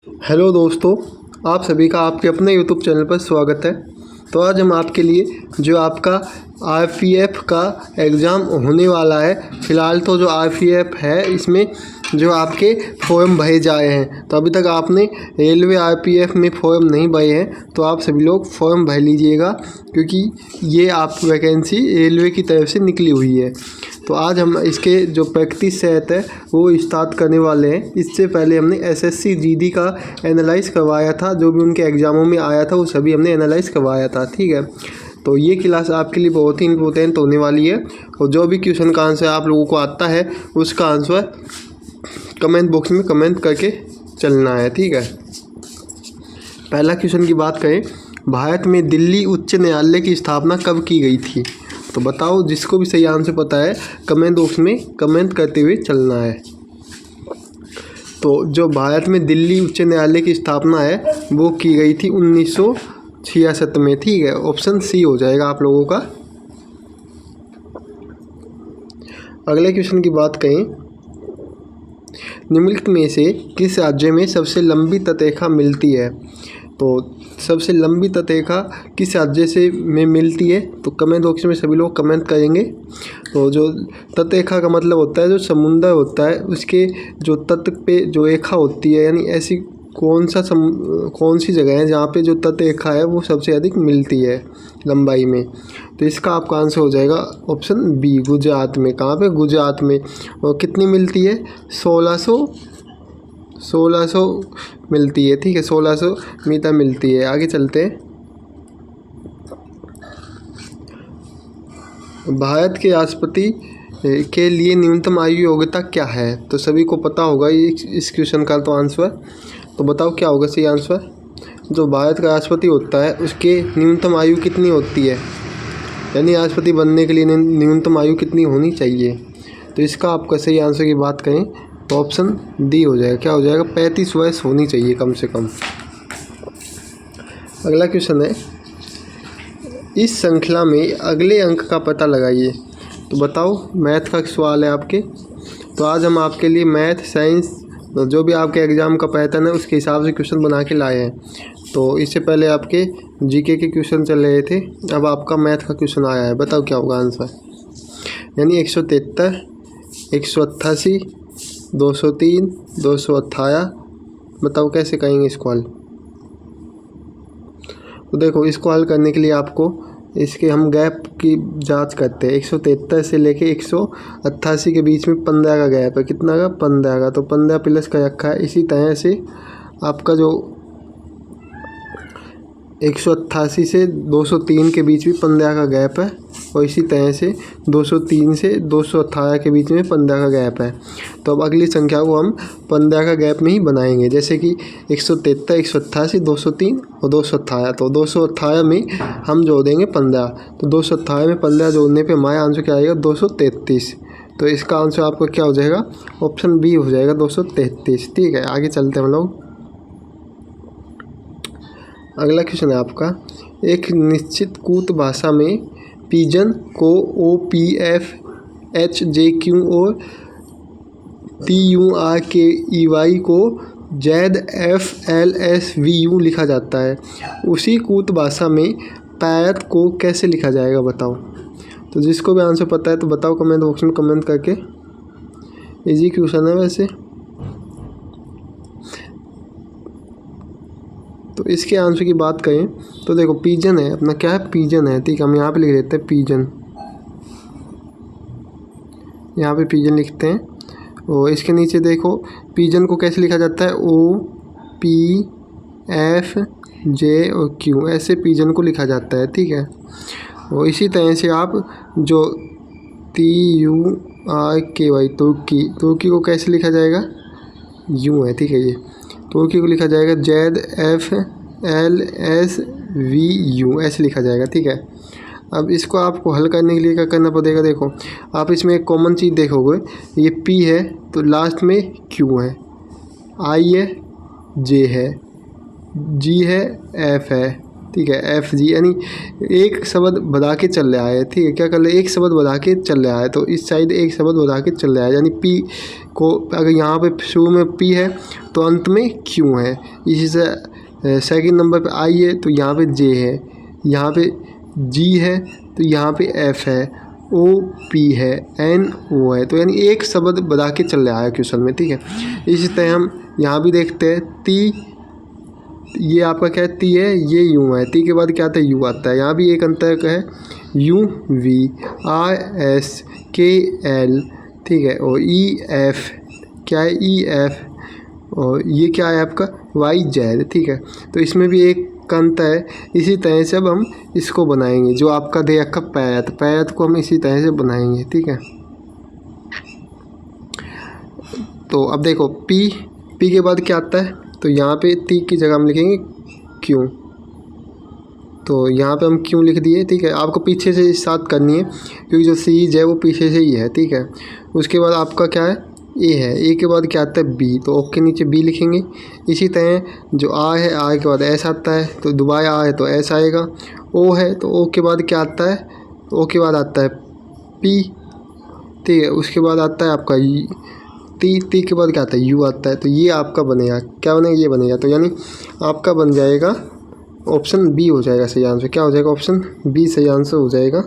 Hello दोस्तों, आप सभी का आपके अपने यूट्यूब चैनल पर स्वागत है। तो आज हम आपके लिए जो आपका आरपीएफ का एग्ज़ाम होने वाला है, फ़िलहाल तो जो आरपीएफ है इसमें जो आपके फॉर्म भरे जाए हैं, तो अभी तक आपने रेलवे आरपीएफ में फॉर्म नहीं भरे हैं तो आप सभी लोग फॉर्म भर लीजिएगा, क्योंकि ये आप वैकेंसी रेलवे की तरफ से निकली हुई है। तो आज हम इसके जो प्रैक्टिस सेट है वो स्टार्ट करने वाले हैं। इससे पहले हमने एसएससी जीडी का एनालाइज करवाया था, जो भी उनके एग्ज़ामों में आया था वो सभी हमने एनालाइज करवाया था, ठीक है। तो ये क्लास आपके लिए बहुत ही इंपॉर्टेंट होने वाली है, और जो भी क्वेश्चन का आंसर आप लोगों को आता है उसका आंसर कमेंट बॉक्स में कमेंट करके चलना है, ठीक है। पहला क्वेश्चन की बात करें, भारत में दिल्ली उच्च न्यायालय की स्थापना कब की गई थी? तो बताओ, जिसको भी सही आंसर पता है कमेंट बॉक्स में कमेंट करते हुए चलना है। तो जो भारत में दिल्ली उच्च न्यायालय की स्थापना है वो की गई थी 1966 में, ठीक है। ऑप्शन सी हो जाएगा आप लोगों का। अगले क्वेश्चन की बात करें, निम्नलिखित में से किस राज्य में सबसे लंबी तटरेखा मिलती है? तो सबसे लंबी तटरेखा किस राज्य से में मिलती है? तो कमेंट बॉक्स में सभी लोग कमेंट करेंगे। तो जो तटरेखा का मतलब होता है जो समुंदर होता है उसके जो तट पे जो रेखा होती है, यानी ऐसी कौन सी जगह है जहाँ पे जो तटरेखा है वो सबसे अधिक मिलती है लंबाई में? तो इसका आपका आंसर हो जाएगा ऑप्शन बी, गुजरात में। कहाँ पे? गुजरात में। और कितनी मिलती है? 1600 मिलती है, ठीक है। 1600 मीटर मिलती है। आगे चलते हैं। भारत के राष्ट्रपति के लिए न्यूनतम आयु योग्यता क्या है? तो सभी को पता होगा ये इस क्वेश्चन का तो आंसर। तो बताओ क्या होगा सही आंसर? जो भारत का राष्ट्रपति होता है उसके न्यूनतम आयु कितनी होती है, यानी राष्ट्रपति बनने के लिए न्यूनतम आयु कितनी होनी चाहिए? तो इसका आपका सही आंसर की बात करें तो ऑप्शन डी हो जाएगा। क्या हो जाएगा? 35 वर्ष होनी चाहिए कम से कम। अगला क्वेश्चन है, इस श्रृंखला में अगले अंक का पता लगाइए। तो बताओ, मैथ का सवाल है आपके। तो आज हम आपके लिए मैथ, साइंस, जो भी आपके एग्ज़ाम का पैटर्न है उसके हिसाब से क्वेश्चन बना के लाए हैं। तो इससे पहले आपके जीके के क्वेश्चन चल रहे थे, अब आपका मैथ का क्वेश्चन आया है। बताओ क्या होगा आंसर? यानी 173, 188, 203, 218। बताओ कैसे करेंगे इसको हल? तो देखो, इसको हल करने के लिए आपको इसके हम गैप की जांच करते हैं। 173 से लेके 188 के बीच में 15 का गैप है। कितना का? 15 का। तो 15 प्लस का रखा है। इसी तरह से आपका जो 188 से 203 के बीच में 15 का गैप है, और इसी तरह से 203 से 218 के बीच में 15 का गैप है। तो अब अगली संख्या को हम 15 का गैप में ही बनाएंगे, जैसे कि 173, 188, 203 और 218। तो 218 में हम जोड़ देंगे 15। तो 218 में 15 जोड़ने पे हमारा आंसर क्या आएगा? 233। तो इसका आंसर आपका क्या हो जाएगा? ऑप्शन बी हो जाएगा, 233, ठीक है। आगे चलते हैं हम लोग। अगला क्वेश्चन है आपका, एक निश्चित कूट भाषा में पिजन को OPF, HJQ और TURKEY को ZFLSVU लिखा जाता है। उसी कूट भाषा में पैरट को कैसे लिखा जाएगा? बताओ। तो जिसको भी आंसर पता है तो बताओ कमेंट बॉक्स में कमेंट करके। इजी क्वेश्चन है वैसे। तो इसके आंसर की बात करें तो देखो, पिजन है अपना। क्या है? पिजन है, ठीक है। हम यहाँ पे लिख देते हैं पिजन, यहाँ पे पिजन लिखते हैं। और इसके नीचे देखो, पिजन को कैसे लिखा जाता है? OPFJ और Q, ऐसे पिजन को लिखा जाता है, ठीक है। और इसी तरह से आप जो TURKY, तुर्की को कैसे लिखा जाएगा? यूँ है, ठीक है। ये तुर्की को लिखा जाएगा ZFLSVU, ऐसे लिखा जाएगा, ठीक है। अब इसको आपको हल करने के लिए क्या करना पड़ेगा? देखो, आप इसमें एक कॉमन चीज़ देखोगे, ये P है तो लास्ट में Q है, I है, J है, G है, F है, ठीक है, एफ जी, यानी एक शब्द बढ़ा के चल रहा है। ठीक है, क्या कर ले, एक शब्द बढ़ा के चल रहा है, तो इस साइड एक शब्द बढ़ा के चल रहा है, यानी पी को अगर यहाँ पे शुरू में पी है तो अंत में क्यू है। इसी से सेकंड नंबर पे आई है तो यहाँ पे जे है, यहाँ पे जी है तो यहाँ पे एफ है, ओ पी है, एन ओ है, तो यानी एक शब्द बढ़ा के चल रहा है क्वेश्चन में। ठीक है, इसी तरह हम यहाँ भी देखते हैं, ती, ये आपका क्या है, ती है, ये यू है, ती के बाद क्या आता है, यू आता है। यहाँ भी एक अंतर है, यू वी, आर एस, के एल, ठीक है, और ई एफ, क्या है, ई एफ, और ये क्या है आपका, वाई जेड। ठीक है, तो इसमें भी एक अंतर है। इसी तरह से अब हम इसको बनाएंगे, जो आपका दे रखा पैरत, पैरत को हम इसी तरह से बनाएंगे। ठीक है, तो अब देखो पी, पी के बाद क्या आता है, तो यहाँ पे ती की जगह हम लिखेंगे क्यों, तो यहाँ पे हम क्यों लिख दिए। ठीक है, आपको पीछे से साथ करनी है क्योंकि जो सीरीज है वो पीछे से ही है। ठीक है, उसके बाद आपका क्या है, ए है, ए के बाद क्या आता है, बी, तो ओ के नीचे बी लिखेंगे। इसी तरह जो आ है, आ के बाद एस आता है, तो दोबारा आ है तो एस आएगा। ओ है तो ओ के बाद क्या आता है, ओ के बाद आता है पी। ठीक है, उसके बाद आता है आपका ती, ती के बाद क्या आता है, यू आता है, तो ये आपका बनेगा, क्या बनेगा, ये बनेगा। तो यानी आपका बन जाएगा ऑप्शन बी हो जाएगा सही आंसर। क्या हो जाएगा, ऑप्शन बी सही आंसर हो जाएगा,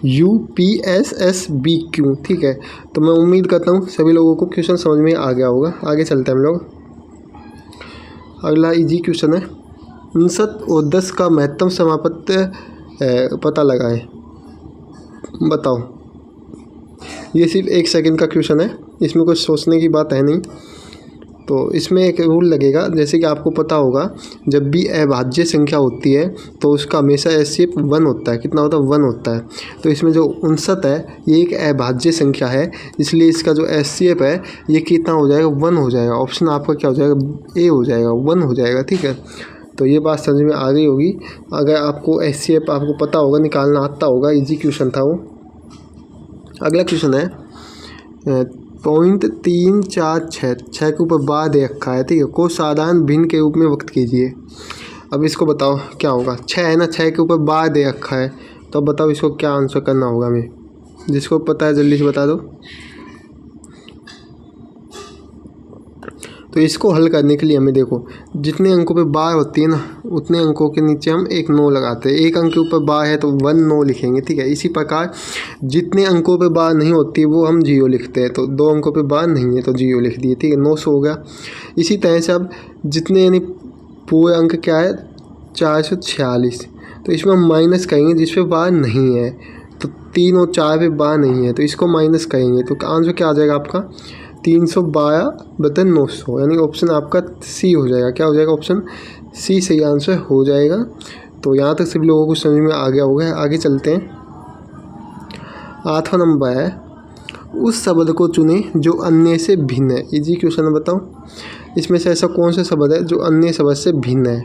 U P S S B Q. ठीक है, तो मैं उम्मीद करता हूँ सभी लोगों को क्वेश्चन समझ में आ गया होगा। आगे चलते हैं हम लोग। अगला इजी क्वेश्चन है, 59 और 10 का महत्तम समापत्य पता लगाएं, बताओ। ये सिर्फ 1 सेकंड का क्वेश्चन है, इसमें कुछ सोचने की बात है नहीं। तो इसमें एक रूल लगेगा, जैसे कि आपको पता होगा जब भी अभाज्य संख्या होती है तो उसका हमेशा एचसीएफ 1 होता है। कितना होता है, 1 होता है। तो इसमें जो 59 है ये एक अभाज्य संख्या है, इसलिए इसका जो एचसीएफ है ये कितना हो जाएगा, 1 हो जाएगा। ऑप्शन आपका क्या हो जाएगा, ए हो जाएगा, 1 हो जाएगा। ठीक है, तो ये बात समझ में आ गई होगी। अगर आपको एचसीएफ आपको पता होगा, निकालना आता होगा, ईजी क्वेश्चन था वो। अगला क्वेश्चन है 0.346 6 के ऊपर बार दे रखा है। ठीक है, को साधारण भिन्न के रूप में व्यक्त कीजिए। अब इसको बताओ क्या होगा, 6 है ना, 6 के ऊपर बार दे रखा है, तो अब बताओ इसको क्या आंसर करना होगा हमें। जिसको पता है जल्दी से बता दो। तो इसको हल करने के लिए हमें देखो, जितने अंकों पे बार होती है ना उतने अंकों के नीचे हम एक 9 लगाते हैं। एक अंक के ऊपर बार है तो 1 9 लिखेंगे। ठीक है, इसी प्रकार जितने अंकों पे बार नहीं होती वो हम 0 लिखते हैं। तो 2 अंकों पे बार नहीं है तो 0 लिख दिए। ठीक है, 900 हो गया। इसी तरह से अब जितने यानी पूरे अंक क्या है 446, तो इसमें हम माइनस करेंगे जिस पे बार नहीं है। तो 3 और 4 पे बार नहीं है तो इसको माइनस करेंगे, तो आंसर क्या आ जाएगा आपका 312/900, यानी ऑप्शन आपका सी हो जाएगा। क्या हो जाएगा, ऑप्शन सी सही आंसर हो जाएगा। तो यहाँ तक सभी लोगों को समझ में आ गया होगा। आगे चलते हैं। 8वां नंबर है, उस शब्द को चुने जो अन्य से भिन्न है। इजी क्वेश्चन है, बताओ इसमें से ऐसा कौन सा शब्द है जो अन्य शब्द से भिन्न है।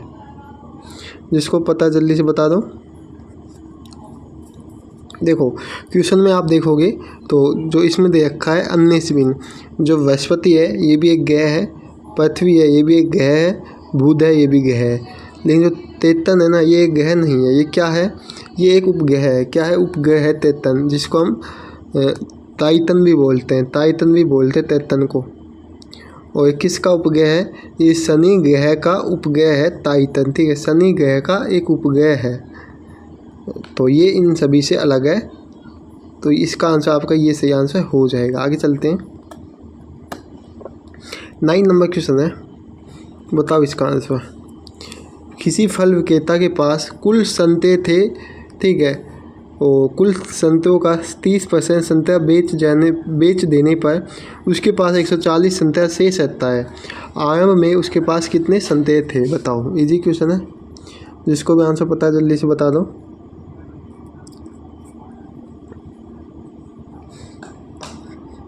जिसको पता है जल्दी से बता दो। देखो क्वेश्चन में आप देखोगे तो जो इसमें दे रखा है अन्य से भिन्न, जो बृहस्पति है ये भी एक ग्रह है, पृथ्वी है ये भी एक ग्रह है, बुध है ये भी ग्रह है, लेकिन जो तेतन है ना ये एक ग्रह नहीं है। ये क्या है, ये एक उपग्रह है। क्या है, उपग्रह है तेतन, जिसको हम टाइटन भी बोलते हैं, टाइटन भी बोलते हैं तेतन को। और किसका उपग्रह है, ये शनि ग्रह का उपग्रह है टाइटन। ठीक है, शनि ग्रह का एक उपग्रह है, तो ये इन सभी से अलग है। तो इसका आंसर आपका ये सही आंसर हो जाएगा। आगे चलते हैं। 9 नंबर क्वेश्चन है, बताओ इसका आंसर। किसी फल विक्रेता के पास कुल संतरे थे, ठीक है, और कुल संतरों का 30% संतरा बेच देने पर उसके पास 140 संतरा शेष रहता है। आरंभ में उसके पास कितने संतरे थे, बताओ। इजी क्वेश्चन है, जिसको भी आंसर पता है जल्दी से बता दो।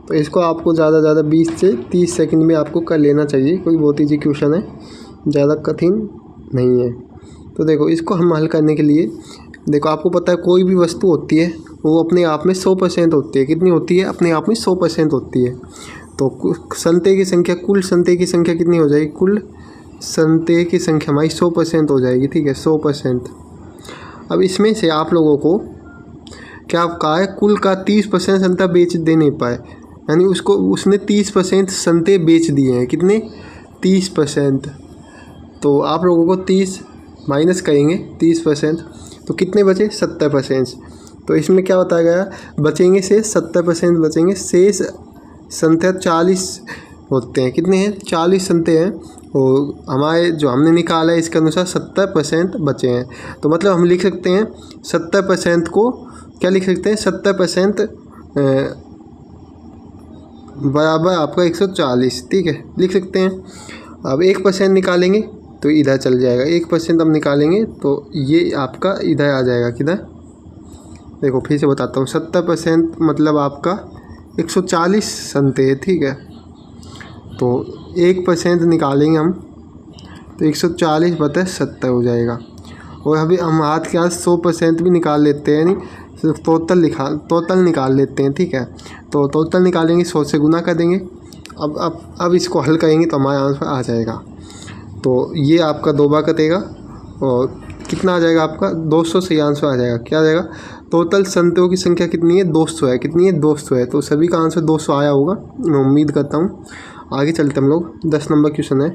तो इसको आपको ज़्यादा 20 से 30 सेकंड में आपको कर लेना चाहिए, कोई बहुत ईजी क्वेश्चन है, ज़्यादा कठिन नहीं है। तो देखो इसको हम हल करने के लिए, देखो आपको पता है कोई भी वस्तु होती है वो अपने आप में 100% होती है। कितनी होती है, अपने आप में 100% होती है। तो संतरे की संख्या, कुल संतरे की संख्या कितनी हो जाएगी, कुल संतरे की संख्या हमारी 100% हो जाएगी। ठीक है, 100%। अब इसमें से आप लोगों को क्या कहा है, कुल का 30% संतरा बेच दे नहीं पाए, यानी उसने 30% संतरे बेच दिए हैं। कितने? 30%। तो आप लोगों को 30 माइनस करेंगे 30%, तो कितने बचे? 70%। तो इसमें क्या बताया गया, बचेंगे से 70% बचेंगे, शेष संतरे 40 होते हैं। कितने हैं? 40 संतरे हैं, और हमारे जो हमने निकाला है इसके अनुसार 70% बचे हैं। तो मतलब हम लिख सकते हैं 70% को क्या लिख सकते हैं, 70% बराबर आपका 140, ठीक है, लिख सकते हैं। अब 1% निकालेंगे तो इधर चल जाएगा, 1% अब निकालेंगे तो ये आपका इधर आ जाएगा। किधर? देखो फिर से बताता हूँ, 70% मतलब आपका 140 संतरे, ठीक है। तो 1% निकालेंगे हम तो 140/70 हो जाएगा। और अभी हम हाथ के हाथ 100% भी निकाल लेते हैं, यानी टोटल निकाल लेते हैं, ठीक है। तो टोटल निकालेंगे, 100 से गुना कर देंगे। अब इसको हल करेंगे तो हमारा आंसर आ जाएगा। तो ये आपका 2 बार कटेगा और कितना आ जाएगा आपका? 200 से आंसर आ जाएगा। क्या आ जाएगा? टोटल संतरों की संख्या कितनी है? 200 है। कितनी है? 200 है। तो सभी का आंसर 200 आया होगा, मैं उम्मीद करता हूँ। आगे चलते हम लोग। 10 नंबर क्वेश्चन है,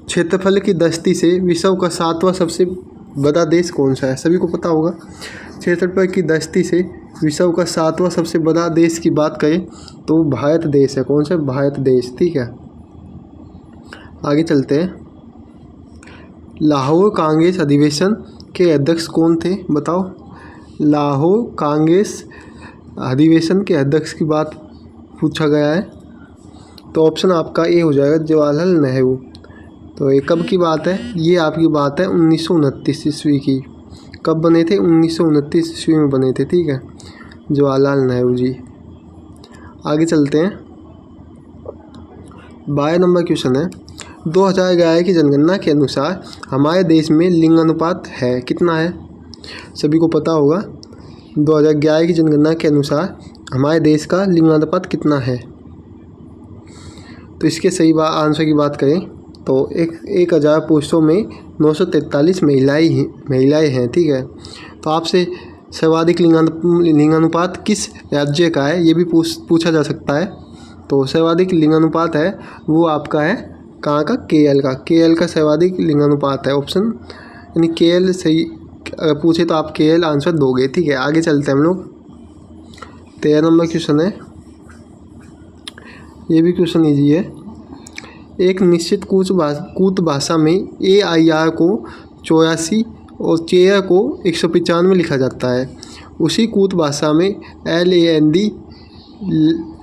क्षेत्रफल की दृष्टि से विश्व का 7वां सबसे बड़ा देश कौन सा है? सभी को पता होगा। क्षेत्रफल की दृष्टि से विश्व का 7वां सबसे बड़ा देश की बात करें तो भारत देश है। कौन सा? भारत देश, ठीक है। आगे चलते हैं। लाहौर कांग्रेस अधिवेशन के अध्यक्ष कौन थे? बताओ। लाहौर कांग्रेस अधिवेशन के अध्यक्ष की बात पूछा गया है, तो ऑप्शन आपका ए हो जाएगा, जवाहरलाल नेहरू। तो ये कब की बात है? ये आपकी बात है 1929 ईस्वी की। कब बने थे? 1929 ईस्वी में बने थे, ठीक है, जवाहरलाल नेहरू जी। आगे चलते हैं। 12 नंबर क्वेश्चन है, 2011 की जनगणना के अनुसार हमारे देश में लिंगानुपात है, कितना है? सभी को पता होगा। 2011 की जनगणना के अनुसार हमारे देश का लिंगानुपात कितना है? तो इसके सही आंसर की बात करें तो 1000 पुरुषों में 943 महिलाएं हैं, ठीक है। तो आपसे सर्वाधिक लिंगानुपात किस राज्य का है, ये भी पूछा जा सकता है। तो सर्वाधिक लिंगानुपात है वो आपका है कहाँ का? केएल का। केएल का सर्वाधिक लिंगानुपात है ऑप्शन, यानी केएल सही अगर पूछे तो आप केएल आंसर दोगे, ठीक है। आगे चलते हैं हम लोग। 13 नंबर क्वेश्चन है, ये भी क्वेश्चन ईजी है। एक निश्चित कूट भाषा में AIR को 84 और चेयर को 195 लिखा जाता है। उसी कूट भाषा में LAND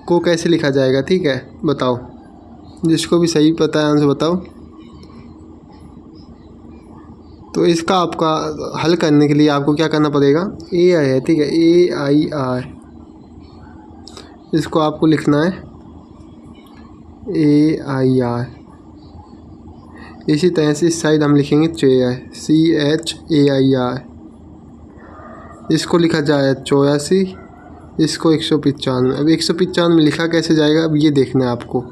को कैसे लिखा जाएगा? ठीक है, बताओ। जिसको भी सही पता है आंसर बताओ। तो इसका आपका हल करने के लिए आपको क्या करना पड़ेगा? AI है, ठीक है, AIR, इसको आपको लिखना है AIR। इसी तरह से इस साइड हम लिखेंगे चेयर, CHAIR। इसको लिखा जाए 84, इसको 195। अब 195 लिखा कैसे जाएगा, अब ये देखना है आपको।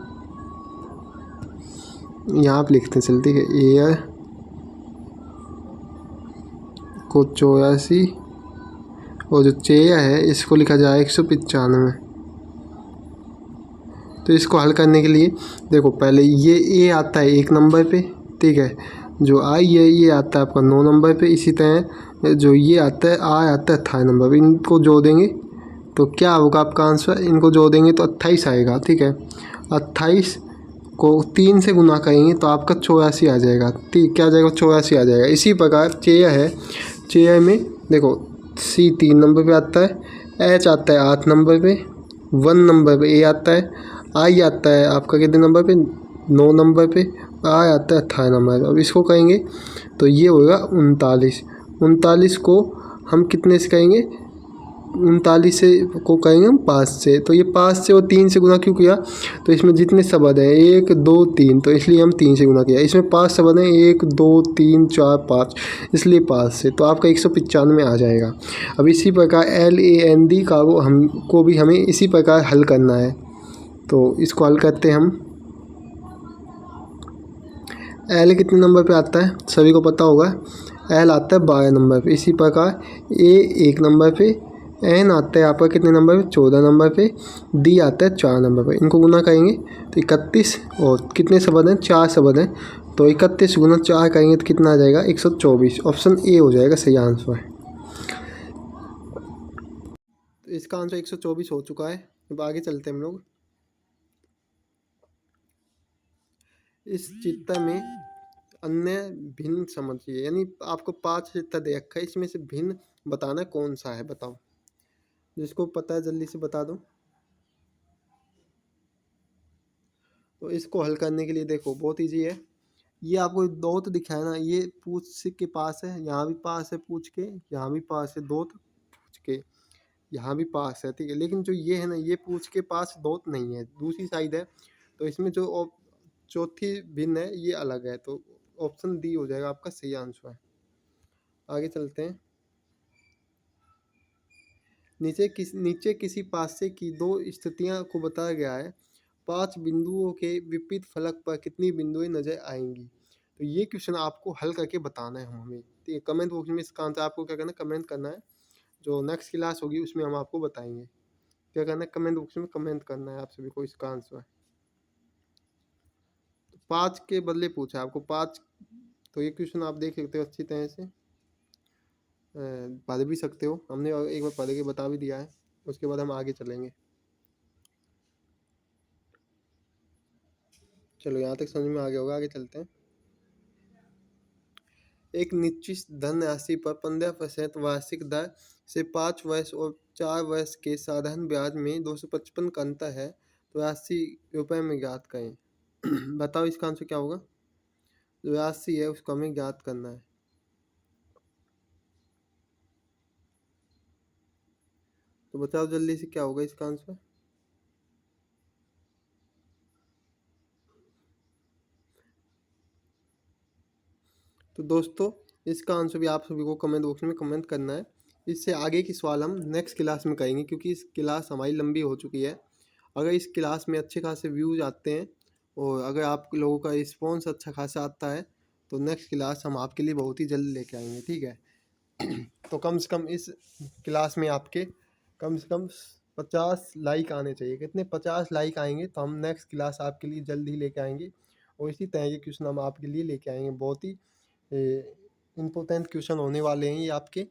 यहाँ आप लिखते हैं चलते है, एयर को 84 और जो चेयर है इसको लिखा जाए 195। तो इसको हल करने के लिए देखो, पहले ये A आता है 1 नंबर पे, ठीक है। जो I है ये आता है आपका 9 नंबर पे। इसी तरह जो ये आता है I आता है 18 नंबर पे। इनको जोड़ देंगे तो क्या होगा आपका आंसर? इनको जोड़ देंगे तो 28 आएगा, ठीक है। 28 को 3 से गुना करेंगे तो आपका 84 आ जाएगा, ठीक, क्या आ जाएगा? 84 आ जाएगा। इसी प्रकार चेयर है, चेयर में देखो C 3 नंबर पे आता है, H आता है 8 नंबर पे, 1 नंबर पे A आता है, I आता है आपका कितने नंबर पे? 9 नंबर पे, I आता है 18 नंबर पे। अब इसको कहेंगे तो ये होगा 39। 39 को हम कितने से कहेंगे? 39 से को कहेंगे हम 5 से। तो ये 5 से और 3 से गुना क्यों किया? तो इसमें जितने शब्द हैं 1 2 3, तो इसलिए हम 3 से गुना किया। इसमें 5 शब्द हैं, 1 2 3 4 5, इसलिए 5 से। तो आपका 195 आ जाएगा। अब इसी प्रकार LAND का हमको भी हमें इसी प्रकार हल करना है। तो इसको हल करते हैं हम। एल कितने नंबर पे आता है, सभी को पता होगा। एल आता है 12 नंबर पे। इसी प्रकार ए 1 नंबर पे, एन आता है आपका कितने नंबर पे, 14 नंबर पे, डी आता है 4 नंबर पे। इनको गुना करेंगे तो 31, और कितने शब्द हैं, 4 शब्द हैं, तो 31 गुना 4 करेंगे तो कितना आ जाएगा, 124। ऑप्शन ए हो जाएगा सही आंसर। तो इसका आंसर 124 हो चुका है। अब आगे चलते हैं हम लोग। इस चित्र में अन्य भिन्न समझिए, यानी आपको 5 चित्र दे रखा है, इसमें से भिन्न बताना कौन सा है, बताओ। जिसको पता है जल्दी से बता दो। तो इसको हल करने के लिए देखो बहुत इजी है। ये आपको दोत दिखा है ना, ये पूछ के पास है, यहाँ भी पास है पूछ के, यहाँ भी पास है दोत पूछ के, यहाँ भी पास है, ठीक है। लेकिन जो ये है ना, ये पूछ के पास दोत नहीं है, दूसरी साइड है। तो इसमें जो चौथी भिन्न है ये अलग है, तो ऑप्शन डी हो जाएगा आपका सही आंसर। आगे चलते हैं। नीचे किसी पासे की 2 स्थितियां को बताया गया है। 5 बिंदुओं के विपरीत फलक पर कितनी बिंदुएं नजर आएंगी। तो ये क्वेश्चन आपको हल करके बताना है हमें, ठीक है। कमेंट बॉक्स में इसका आंसर आपको क्या करना है, कमेंट करना है। जो नेक्स्ट क्लास होगी उसमें हम आपको बताएंगे। क्या करना है, कमेंट बॉक्स में कमेंट करना है आप सभी को इसका आंसर। तो 5 के बदले पूछा है आपको 5। तो ये क्वेश्चन आप देख सकते हो अच्छी तरह से, पढ़ भी सकते हो, हमने एक बार पढ़ के बता भी दिया है। उसके बाद हम आगे चलेंगे। चलो यहाँ तक समझ में आ गया होगा, आगे चलते हैं। एक निश्चित धनराशि पर 15% वार्षिक दर से 5 वर्ष और 4 वर्ष के साधारण ब्याज में 255 का अंतर है, तो राशि रुपए में ज्ञात करें। बताओ इसका आंसर क्या होगा। जो राशि है उसको हमें ज्ञात करना है। तो बताओ जल्दी से क्या होगा इसका आंसर। तो दोस्तों इसका आंसर भी आप सभी को कमेंट बॉक्स में कमेंट करना है। इससे आगे की सवाल हम नेक्स्ट क्लास में करेंगे, क्योंकि इस क्लास हमारी लंबी हो चुकी है। अगर इस क्लास में अच्छे खासे व्यूज आते हैं और अगर आप लोगों का रिस्पॉन्स अच्छा खासा आता है, तो नेक्स्ट क्लास हम आपके लिए बहुत ही जल्द लेके आएंगे, ठीक है। तो कम से कम इस क्लास में आपके कम से कम 50 लाइक आने चाहिए। कितने, 50 लाइक आएंगे तो हम नेक्स्ट क्लास आपके लिए जल्द ही लेके आएंगे। और इसी तरह के क्वेश्चन हम आपके लिए लेके आएंगे। बहुत ही इम्पोर्टेंट क्वेश्चन होने वाले हैं ये आपके।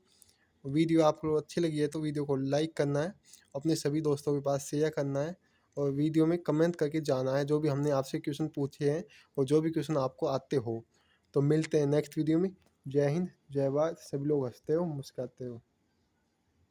वीडियो आपको अच्छी लगी है तो वीडियो को लाइक करना है, अपने सभी दोस्तों के पास शेयर करना है, और वीडियो में कमेंट करके जाना है जो भी हमने आपसे क्वेश्चन पूछे हैं और जो भी क्वेश्चन आपको आते हो। तो मिलते हैं नेक्स्ट वीडियो में। जय हिंद, जय भारत। सभी लोग हंसते हो, मुस्कुराते हो।